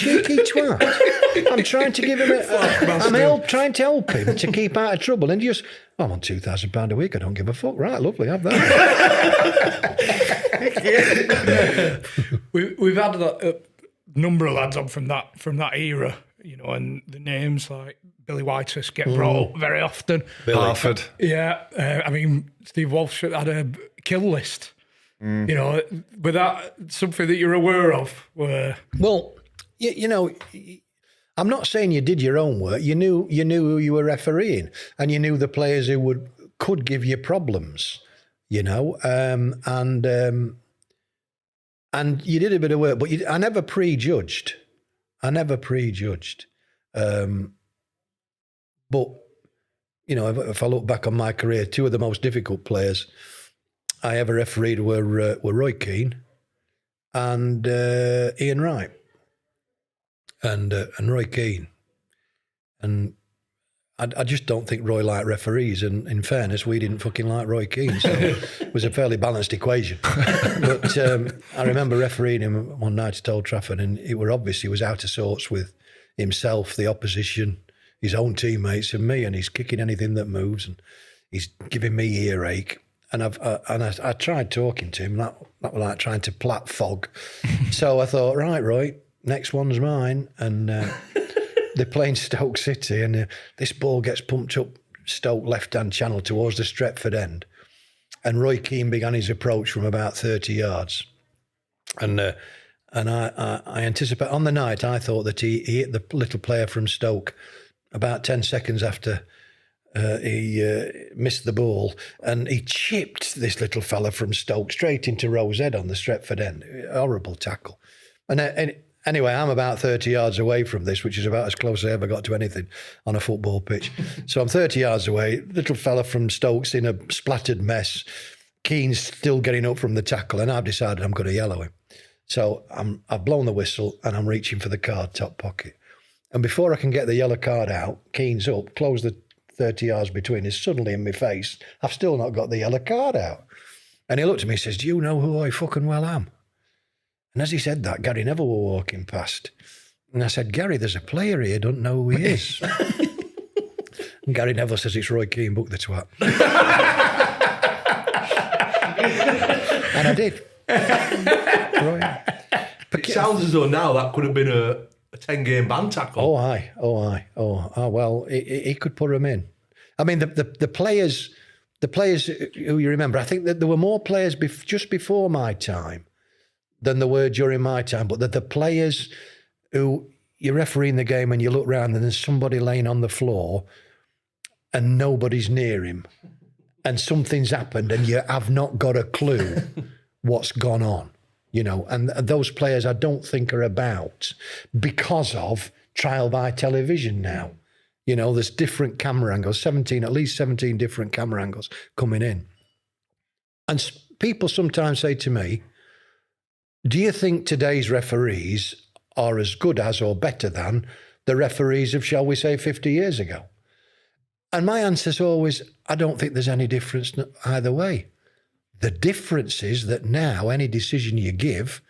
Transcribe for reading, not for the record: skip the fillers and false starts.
cheeky twat. I'm trying to give him trying to help him to keep out of trouble. And he just, I'm on £2,000 a week. I don't give a fuck. Right, lovely, have that. We've had a number of lads on from that era, you know, and the names like Billy Whitehouse get brought up very often. Harford. Yeah, I mean, Steve Walsh had a kill list. You know, was that something that you're aware of? Well, you know, I'm not saying you did your own work. You knew who you were refereeing, and you knew the players who could give you problems. You know, and you did a bit of work, but I never prejudged. But you know, if I look back on my career, two of the most difficult players I ever refereed were Roy Keane and Ian Wright, and Roy Keane, and I just don't think Roy liked referees. And in fairness, we didn't fucking like Roy Keane, so it was a fairly balanced equation. But I remember refereeing him one night at Old Trafford, and it were obvious he was out of sorts with himself, the opposition, his own teammates, and me. And he's kicking anything that moves, and he's giving me earache. And I tried talking to him. That was like trying to plat fog. So I thought, right, Roy, next one's mine. And they're playing Stoke City, and this ball gets pumped up Stoke left-hand channel towards the Stretford end. And Roy Keane began his approach from about 30 yards. And I anticipate, on the night, I thought that he hit the little player from Stoke about 10 seconds after he missed the ball, and he chipped this little fella from Stoke straight into Rowe's head on the Stretford end. Horrible tackle. And anyway, I'm about 30 yards away from this, which is about as close as I ever got to anything on a football pitch. So I'm 30 yards away. Little fella from Stoke's in a splattered mess. Keane's still getting up from the tackle, and I've decided I'm going to yellow him. So I've blown the whistle, and I'm reaching for the card, top pocket. And before I can get the yellow card out, Keane's up, close the 30 yards between is suddenly in my face. I've still not got the yellow card out. And he looked at me and says, do you know who I fucking well am? And as he said that, Gary Neville were walking past. And I said, Gary, there's a player here, don't know who he is. And Gary Neville says, it's Roy Keane, book the twat. And I did. It sounds as though now that could have been a 10-game ban tackle. Oh, aye. Well, he could put them in. I mean, the players who you remember, I think that there were more players just before my time than there were during my time, but the players who you're refereeing the game and you look round and there's somebody laying on the floor and nobody's near him and something's happened and you have not got a clue what's gone on. You know, and those players I don't think are about because of trial by television now. You know, there's different camera angles, at least 17 different camera angles coming in. And people sometimes say to me, do you think today's referees are as good as or better than the referees of, shall we say, 50 years ago? And my answer is always, I don't think there's any difference either way. The difference is that now any decision you give